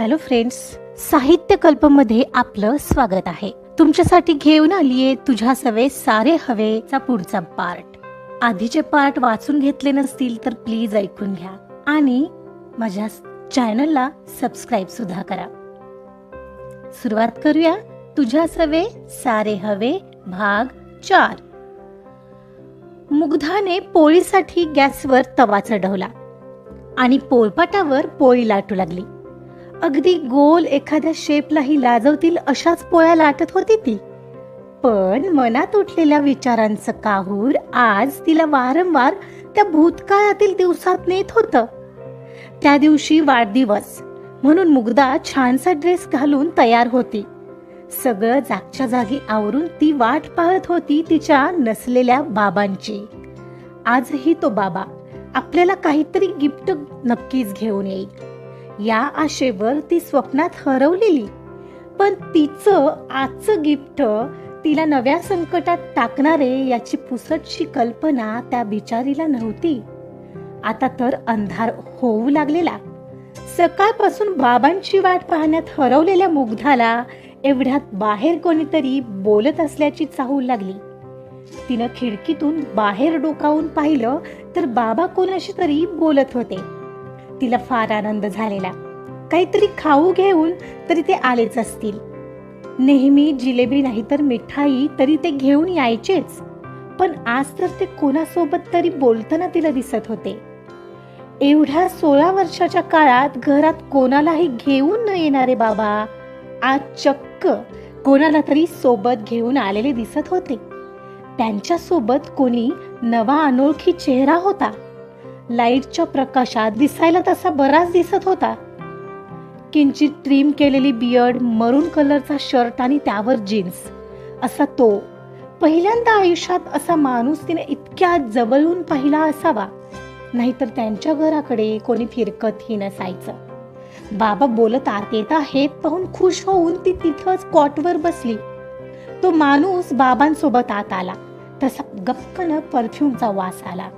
Hello friends, साहित्य कल्पमध्ये आपलं स्वागत आहे. तुमच्यासाठी घेऊन आलीये तुझ्या सवे सारे हवेचा पुढचा पार्ट. आधीचे पार्ट वाचून घेतले नसतील तर प्लीज ऐकून घ्या आणि माझ्या चॅनलला सबस्क्राईब सुद्धा करा. सुरुवात करूया. तुझ्या सवे सारे हवे भाग 4. मुग्धाने पोळीसाठी गॅसवर तवा चढवला आणि पोळपाटावर पोळी लाटू लागली. अगदी गोल एखाद्या शेपलाही लाजवतील अशाच पोळ्या लाटत होती ती. पण मनात उठलेल्या विचारांचं काहूर आज तिला वारंवार त्या भूतकाळातील दिवसात नेत होतं. त्या दिवशी वाढदिवस म्हणून मुग्धा छानसा ड्रेस घालून तयार होती. सगळं जागच्या जागी आवरून ती वाट पाहत होती तिच्या नसलेल्या बाबांची. आजही तो बाबा आपल्याला काहीतरी गिफ्ट नक्कीच घेऊन येईल या आशेवर ती स्वप्नात हरवलेली. पण तिचं आजचं गिफ्ट तिला नव्या संकटात टाकणारे याची पुसटशी कल्पना त्या बिचारीला नव्हती. आता तर अंधार होऊ लागलेला. सकाळपासून बाबांची वाट पाहण्यात हरवलेल्या मुग्धाला एवढ्यात बाहेर कोणीतरी बोलत असल्याची चाहूल लागली. तिनं खिडकीतून बाहेर डोकावून पाहिलं तर बाबा कोणाशी तरी बोलत होते. तिला फार आनंद झालेला. काहीतरी खाऊ घेऊन तरी ते आलेच असतील. नेहमी जिलेबी नाही तर मिठाई तरी ते घेऊन यायचेच. पण आज तर ते कोणासोबत तरी बोलताना तिला दिसत होते. एवढ्या 16 वर्षाच्या काळात घरात कोणालाही घेऊन न येणारे बाबा आज चक्क कोणाला तरी सोबत घेऊन आलेले दिसत होते. त्यांच्या सोबत कोणी नवा अनोळखी चेहरा होता. लाईटच्या प्रकाशात दिसायला तसा बराच दिसत होता. किंचित ट्रिम केलेली बियर्ड, मरून कलरचा शर्ट आणि त्यावर जीन्स असा तो. पहिल्यांदा आयुष्यात असा माणूस तिने इतक्या जवळून पाहिला असावा. नाहीतर त्यांच्या घराकडे कोणी फिरकतही नसायचं. बाबा बोलत येत आहेत पाहून खुश होऊन ती तिथंच कॉटवर बसली. तो माणूस बाबांसोबत आत आला तसा गपकन परफ्यूमचा वास आला.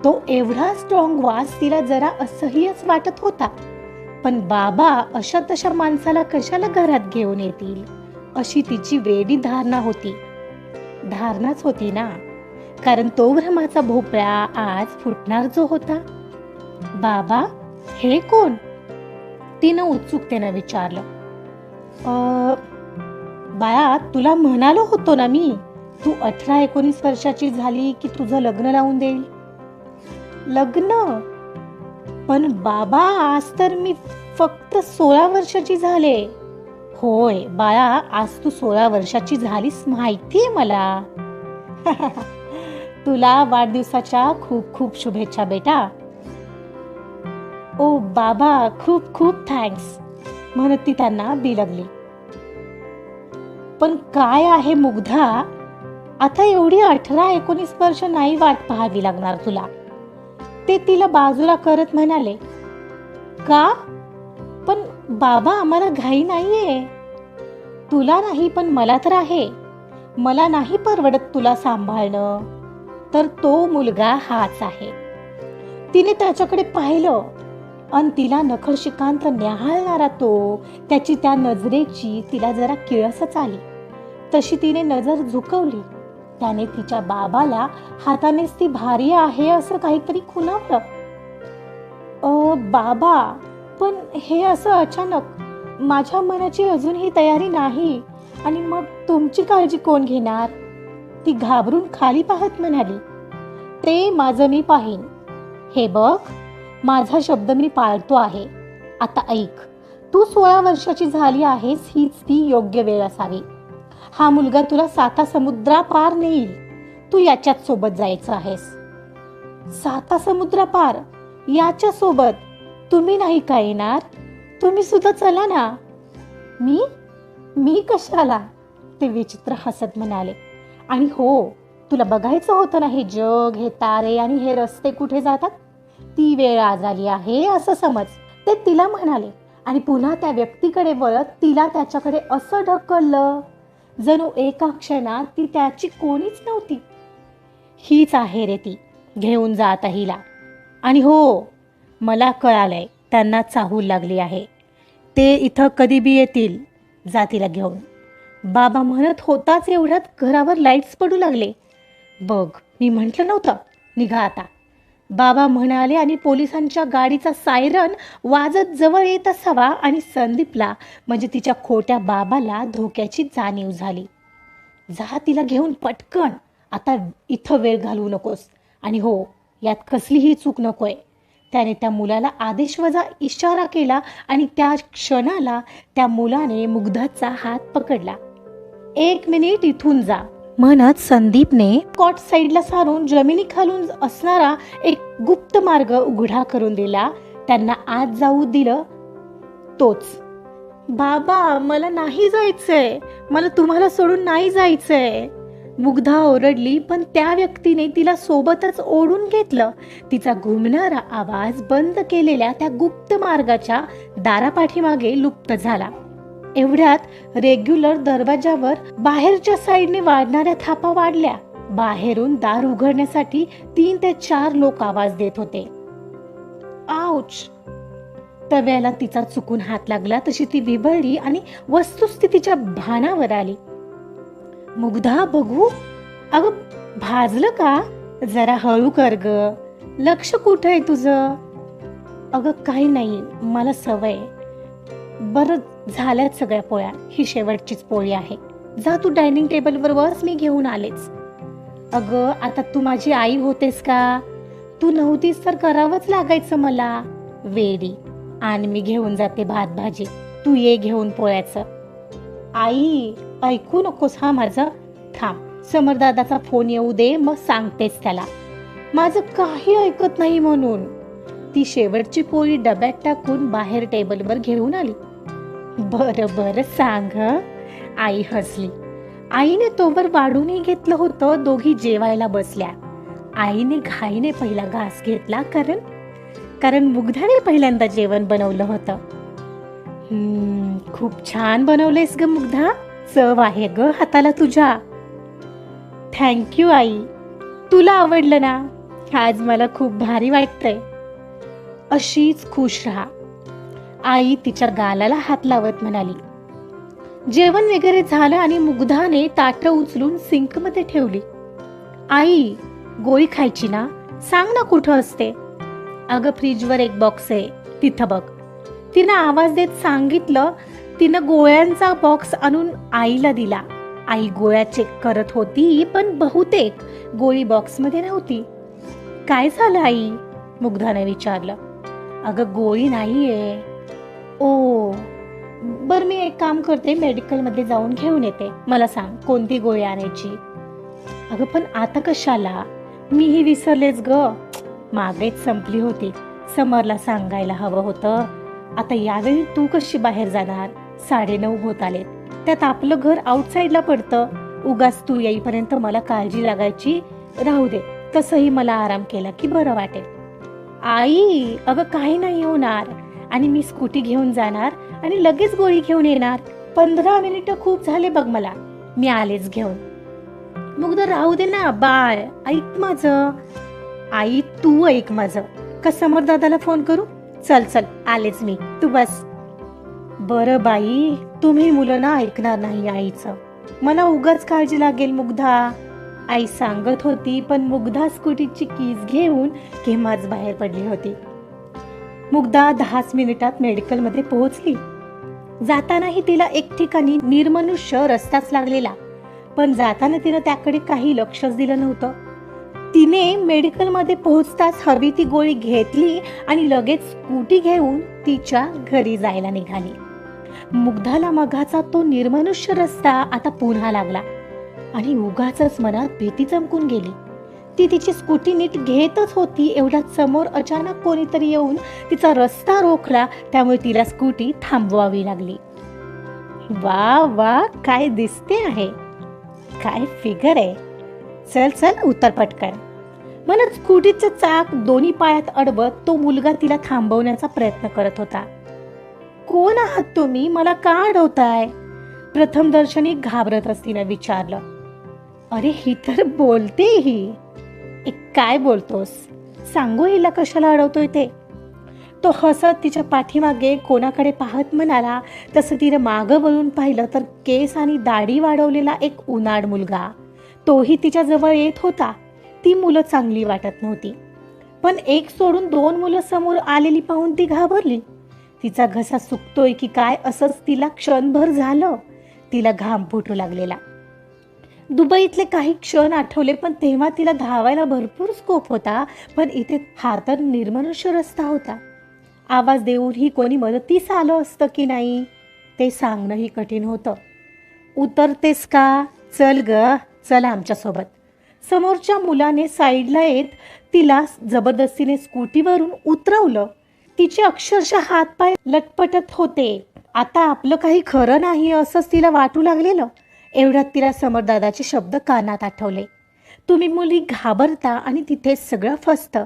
तो एवढा स्ट्रॉंग वास तिला जरा असह्यच वाटत होता. पण बाबा अशा तशा माणसाला कशाला घरात घेऊन येतील अशी तिची वेडी धारणाच होती ना. कारण तो भ्रमाचा भोपळा आज फुटणार जो होता. बाबा हे कोण? तिनं उत्सुकतेनं विचारलं. बाळा, तुला म्हणालो होतो ना मी, तू 18-19 वर्षाची झाली की तुझं लग्न लावून देईल. लग्न? पण बाबा आज तर मी फक्त 16 वर्षाची झाले. होय बाळा, आज तू 16 वर्षाची झालीस माहितीये मला. तुला वाढदिवसाच्या खूप खूप शुभेच्छा बेटा. ओ बाबा, खूप खूप थँक्स म्हणत ती त्यांना बिलगली. पण काय आहे मुग्धा, आता एवढी 18-19 वर्ष नाही वाट पाहावी लागणार तुला. ते तिला बाजूला करत म्हणाले. का? पण बाबा आम्हाला घाई नाहीये. तुला नाही पण मला तर आहे. मला नाही परवडत तुला सांभाळणं. तर तो मुलगा हाच आहे. तिने त्याच्याकडे पाहिलं अन तिला नखशिकांत न्याहाळणारा तो, त्याची त्या नजरेची तिला जरा किळसच आली. तशी तिने नजर झुकवली. त्याने तिच्या बाबाला हातानेच ती भारी आहे असं काहीतरी खुणावलं. बाबा, पण हे असं अचानक, माझ्या मनाची अजूनही तयारी नाही. आणि मग तुमची काळजी कोण घेणार? ती घाबरून खाली पाहत म्हणाली. ते माझं मी पाहीन. हे बघ, माझा शब्द मी पाळतो आहे. आता ऐक, तू 16 वर्षाची झाली आहेस हीच ती योग्य वेळ असावी. हा मुलगा तुला 7 समुद्रापार नेईल. तू याच्याच सोबत जायचं आहेस. 7 समुद्रापार? याच्या सोबत? तुम्ही नाही का येणार? तुम्ही सुद्धा चला ना. मी कशाला? ते विचित्र हसत म्हणाले. आणि हो, तुला बघायचं होतं ना हे जग, हे तारे आणि हे रस्ते कुठे जातात. ती वेळ आज आली आहे असं समज. ते तिला म्हणाले आणि पुन्हा त्या व्यक्तीकडे वळत तिला त्याच्याकडे असं ढकललं जणू एका क्षणात ती त्याची कोणीच नव्हती. हीच आहे रे ती, घेऊन जात हिला. आणि हो, मला कळालंय त्यांना चाहूल लागली आहे. ते इथं कधी बी येतील, जा तिला घेऊन. बाबा म्हणत होताच एवढ्यात घरावर लाईट्स पडू लागले. बघ, मी म्हटलं नव्हतं, निघा आता, बाबा म्हणाले आणि पोलिसांच्या गाडीचा सायरन वाजत जवळ येत असावा आणि संदीपला म्हणजे तिच्या खोट्या बाबाला धोक्याची जाणीव झाली. जा तिला घेऊन पटकन, आता इथं वेळ घालवू नकोस. आणि हो, यात कसलीही चूक नकोय. त्याने त्या मुलाला आदेशवजा इशारा केला आणि त्या क्षणाला त्या मुलाने मुग्धाचा हात पकडला. 1 मिनिट इथून जा म्हणत संदीपने कॉट साईडला सारून जमिनीखालून असणारा एक गुप्त मार्ग उघडा करून दिला. त्यांना आत जाऊ दिलं. तोच, बाबा मला नाही जायचंय, मला तुम्हाला सोडून नाही जायचंय. मुग्धा ओरडली, पण त्या व्यक्तीने तिला सोबतच ओढून घेतलं. तिचा घुमणारा आवाज बंद केलेल्या त्या गुप्त मार्गाच्या दारापाठीमागे लुप्त झाला. एवढ्यात रेग्युलर दरवाजावर बाहेरच्या साईडने वाढणाऱ्या थापा वाढल्या. बाहेरून दार उघडण्यासाठी 3 ते 4 लोक आवाज देत होते. आउच! तव्याला तिचा चुकून हात लागला तशी ती विबळली आणि वस्तुस्थितीच्या भानावर आली. मुग्धा, बघू. अगं, भाजलं का? जरा हळू कर ग. लक्ष कुठं आहे तुझं? अगं काही नाही, मला सवय. बरं, झाल्यात सगळ्या पोळ्या, ही शेवटचीच पोळी आहे. जा तू डायनिंग टेबलवर बस, मी घेऊन आलेच. अगं, आता तू माझी आई होतेस का? तू नव्हतीस तर करावंच लागायचं मला. वेडी. आणि मी घेऊन जाते भात भाजी, तू ये घेऊन पोळ्याचं. आई, ऐकू नकोस हा माझं. थांब, समरदादाचा फोन येऊ दे, मग सांगतेस त्याला. माझं काही ऐकत नाही म्हणून. ती शेवटची पोळी डब्यात टाकून बाहेर टेबलवर घेऊन आली. बरं बरं सांग. आई हसली. आईने तोवर वाढूनही घेतलं होतं. दोघी जेवायला बसल्या. आईने घाईने पहिला घास घेतला, कारण मुग्धाने पहिल्यांदा जेवण बनवलं होतं. खूप छान बनवलेस ग मुग्धा, चव आहे ग हाताला तुझ्या. थँक्यू आई, तुला आवडलं ना? आज मला खूप भारी वाटतंय. अशीच खुश राहा, आई तिच्या गालाला हात लावत म्हणाली. जेवण वगैरे झालं आणि मुग्धाने ताटं उचलून सिंक मध्ये ठेवली. आई, गोळी खायची ना? सांग ना कुठं असते. अगं, फ्रीजवर एक बॉक्स आहे, तिथं बघ. तिनं आवाज देत सांगितलं. तिनं गोळ्यांचा बॉक्स आणून आईला दिला. आई गोळ्या चेक करत होती, पण बहुतेक गोळी बॉक्समध्ये नव्हती. काय झालं आई? मुग्धाने विचारलं. अगं, गोळी नाहीये. ओ, बर, मी एक काम करते, मेडिकलमध्ये जाऊन घेऊन येते. मला सांग कोणती गोळी आणायची. अगं, पण आता कशाला? मीही विसरलेच ग. मागेच संपली होती. समरला सांगायला हवं होतं. आता यावेळी तू कशी बाहेर जाणार? 9:30 होत आलेत. त्यात आपलं घर आउटसाईडला पडतं. उगाच तू येईपर्यंत मला काळजी लागायची. राहू दे, तसंही मला आराम केला की बरं वाटेल. आई, अगं काही नाही होणार. आणि मी स्कूटी घेऊन जाणार आणि लगेच गोळी घेऊन येणार. 15 मिनिटं खूप झाले बघ मला. मी आलेच घेऊन. मुग्धा, राहू दे ना बाळ, ऐक माझं. आई, तू ऐक माझं. का समरदादाला फोन करू? चल चल, आलेच मी, तू बस. बरं बाई, तुम्ही मुलं ना ऐकणार नाही आईचं. मला उगाच काळजी लागेल मुग्धा, आई सांगत होती. पण मुग्धा स्कूटीची कीज घेऊन केव्हाच बाहेर पडली होती. मुग्धा 10 मिनिटात मेडिकलमध्ये पोहोचली. जातानाही तिला एक ठिकाणी निर्मनुष्य रस्ताच लागलेला, पण जाताना तिनं त्याकडे काही लक्षच दिलं नव्हतं. तिने मेडिकलमध्ये पोहोचताच हवी ती गोळी घेतली आणि लगेच स्कूटी घेऊन तिच्या घरी जायला निघाली. मुग्धाला मघाचा तो निर्मनुष्य रस्ता आता पुन्हा लागला आणि उगाचच मनात भीती चमकून गेली. ती तिची स्कूटी नीट घेतच होती, एवढ्यात समोर अचानक कोणीतरी येऊन तिचा रस्ता रोखला. त्यामुळे तिला स्कूटी थांबवावी लागली. वा वा, काय दिसते आहे, काय फिगर आहे. चल चल, उतर पटकन म्हणत स्कूटीचं चाक दोन्ही पायात अडवत तो मुलगा तिला थांबवण्याचा प्रयत्न करत होता. कोण आहात तुम्ही? मला का अडवताय? प्रथम दर्शनी घाबरतच तिने विचारलं. अरे, ही तर बोलते ही. काय बोलतोस? सांगू हिला कशाला अडवतोय ते. तो हसत तिच्या पाठीमागे कोणाकडे पाहत म्हणाला. तसं तिने मागं वळून पाहिलं तर केस आणि दाढी वाढवलेला एक उनाड मुलगा तोही तिच्या जवळ येत होता. ती मुलं चांगली वाटत नव्हती, पण एक सोडून दोन मुलं समोर आलेली पाहून ती घाबरली. तिचा घसा सुकतोय की काय असंच तिला क्षणभर झालं. तिला घाम फुटू लागलेला. दुबईतले काही क्षण आठवले, पण तेव्हा तिला धावायला भरपूर स्कोप होता, पण इथे हा तर निर्मनुष्य रस्ता होता. आवाज देऊनही कोणी मदतीस आलं असतं की नाही ते सांगणंही कठीण होतं. उतरतेस का? चल ग, चल आमच्यासोबत. समोरच्या मुलाने साईडला येत तिला जबरदस्तीने स्कूटीवरून उतरवलं. तिचे अक्षरशः हातपाय लटपटत होते. आता आपलं काही खरं नाही असंच तिला वाटू लागलेलं. एवढ्यात तिला समरदादाचे शब्द कानात आठवले. तुम्ही मुली घाबरता आणि तिथेच सगळं फसतं.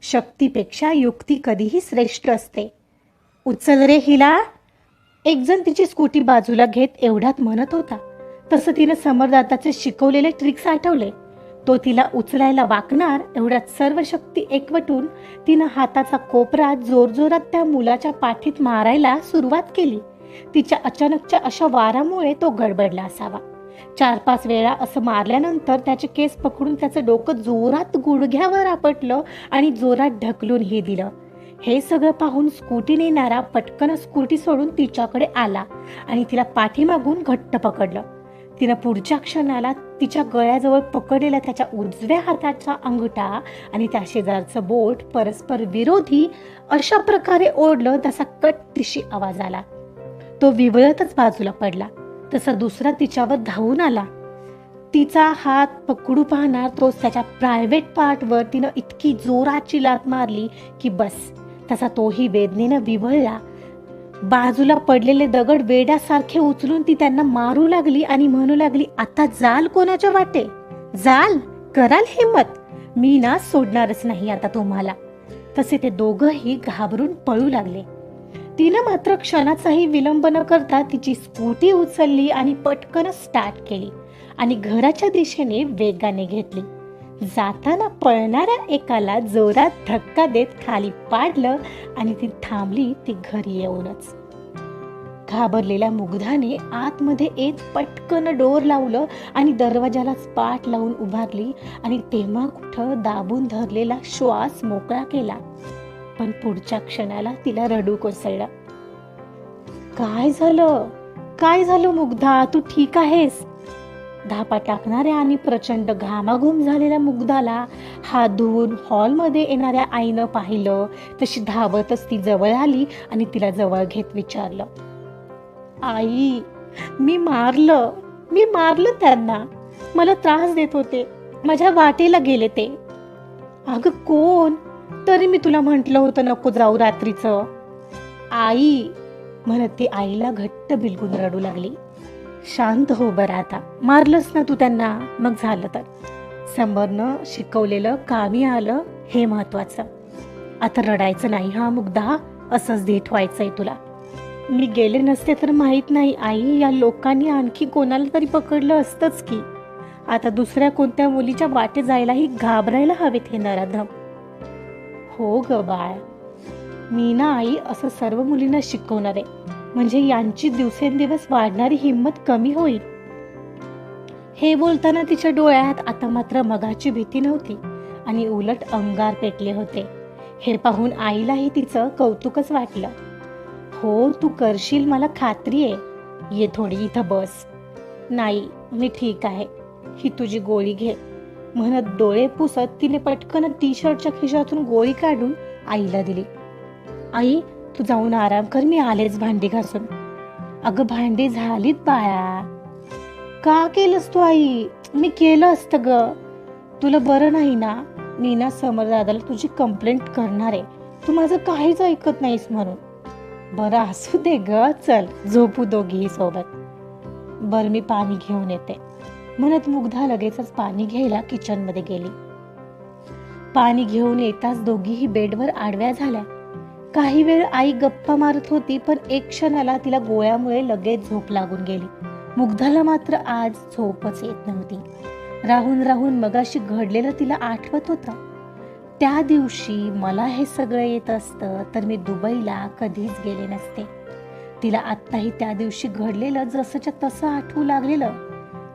शक्तीपेक्षा युक्ती कधीही श्रेष्ठ असते. उचल रे हिला. एक जण तिची स्कूटी बाजूला घेत एवढ्यात म्हणत होता. तसं तिनं समरदादाचे शिकवलेले ट्रिक्स आठवले. तो तिला उचलायला वाकणार एवढ्यात सर्व शक्ती एकवटून तिनं हाताचा कोपरा जोरजोरात त्या मुलाच्या पाठीत मारायला सुरुवात केली. तिच्या अचानकच्या अशा वारामुळे तो गडबडला असावा. 4-5 वेळा असं मारल्यानंतर त्याचे केस पकडून त्याचं डोकं जोरात गुडघ्यावर आपटलं आणि जोरात ढकलूनही दिलं. हे सगळं पाहून स्कूटी नेणारा पटकन स्कूटी सोडून तिच्याकडे आला आणि तिला पाठीमागून घट्ट पकडलं. तिनं पुढच्या क्षणाला तिच्या गळ्याजवळ पकडलेला त्याच्या उजव्या हाताचा अंगठा आणि त्या शेजारचं बोट परस्पर विरोधी अशा प्रकारे ओढलं तसा कट आवाज आला. तो विवळतच बाजूला पडला. तसा दुसरा तिच्यावर धावून आला. तिचा हात पकडू पाहणार तोच त्याच्या प्रायव्हेट पार्टवर तिनं इतकी जोराची लात मारली की बस. तसा तोही वेदनेनं विवळला. बाजूला पडलेले दगड वेड्यासारखे उचलून ती त्यांना मारू लागली आणि म्हणू लागली, आता जाल कोणाच्या वाटे? जाल, कराल हिम्मत? मी ना सोडणारच नाही आता तुम्हाला. तसे ते दोघंही घाबरून पळू लागले. तिनं मात्र क्षणाचाही विलंब न करता तिची स्कूटी उचलली आणि पटकन स्टार्ट केली आणि घराच्या दिशेने वेगाने घेतली. जाताना पळणाऱ्या एकाला जोरात धक्का देत खाली पाडलं आणि ती थांबली ती घरी येऊनच. घाबरलेल्या मुग्धाने आतमध्ये येत पटकन डोर लावलं आणि दरवाजालाच पाठ लावून उभारली आणि तेव्हा कुठं दाबून धरलेला श्वास मोकळा केला. पण पुढच्या क्षणाला तिला रडू कोसळलं. काय झालं? काय झालं मुग्धा? तू ठीक आहेस? धापा टाकणाऱ्या आणि प्रचंड घामाघूम झालेल्या मुग्धाला हात धुवून हॉलमध्ये येणाऱ्या आईनं पाहिलं. तशी धावतच ती जवळ आली आणि तिला जवळ घेत विचारलं, आई, मी मारलं त्यांना. मला त्रास देत होते, माझ्या वाटेला गेले ते. अगं कोण? तरी मी तुला म्हटलं होतं नको जाऊ रात्रीचं. आई म्हणत ती आईला घट्ट बिलगून रडू लागली. शांत हो बरं आता. मारलंस ना तू त्यांना, मग झालं तर. समरनं शिकवलेलं कामी आलं हे महत्वाचं. आता रडायचं नाही हा मुग्धा, असंच धीट व्हायचंय तुला. मी गेले नसते तर माहित नाही आई, या लोकांनी आणखी कोणाला तरी पकडलं असतंच की. आता दुसऱ्या कोणत्या मुलीच्या वाटे जायलाही घाबरायला हवेत हे नराधम. हो ग बाळ, मी ना आई असं सर्व मुलींना शिकवणार आहे, म्हणजे यांची दिवसेंदिवस वाढणारी हिंमत कमी होईल. हे बोलताना तिच्या डोळ्यात आता मात्र मगाची भीती नव्हती आणि उलट अंगार पेटले होते. हे पाहून आईलाही तिचं कौतुकच वाटलं. हो तू करशील, मला खात्री आहे. ये थोडी इथं बस. नाही मी ठीक आहे, ही तुझी गोळी घे म्हणत डोळे पुसत तिने पटकन टी शर्टच्या खिशातून गोळी काढून आईला दिली. आई तू जाऊन आराम कर, मी आलेच भांडी घासून. अगं भांडी झालीत बाळा. का केलंस तू आई? मी केलं असतं ग. तुला बरं नाही ना? मी ना समरदादाला तुझी कंप्लेंट करणार आहे, तू माझं काहीच ऐकत नाहीस म्हणून. बरं असू दे ग, चल झोपू दोघीही सोबत. बरं मी पाणी घेऊन येते म्हणत मुग्धा लगेचच पाणी घ्यायला किचनमध्ये गेली. पाणी घेऊन येताच दोघीही बेडवर आडव्या झाल्या. काही वेळ आई गप्पा मारत होती, पण एक क्षणाला तिला गोळ्यामुळे लगेच झोप लागून गेली. मुग्धाला मात्र आज झोपच येत नव्हती. राहून राहून मगाशी घडलेलं तिला आठवत होतं. त्या दिवशी मला हे सगळं येत असतं तर मी दुबईला कधीच गेले नसते. तिला आत्ताही त्या दिवशी घडलेलं जसंच्या तसं आठवू लागलेलं,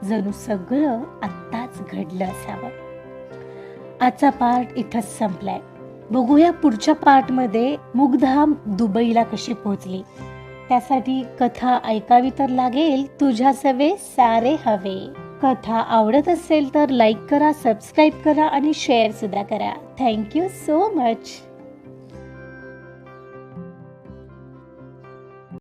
जणू सगळं आत्ताच घडलं असावं. आजचा पार्ट इथंच संपलाय. बघूया पुढच्या पार्टमध्ये मुग्धा दुबईला कशी पोहोचली. त्यासाठी कथा ऐकावी तर लागेल. तुझ्या सवे सारे हवे. कथा आवडत असेल तर लाईक करा, सबस्क्राईब करा आणि शेअर सुद्धा करा. Thank you so much.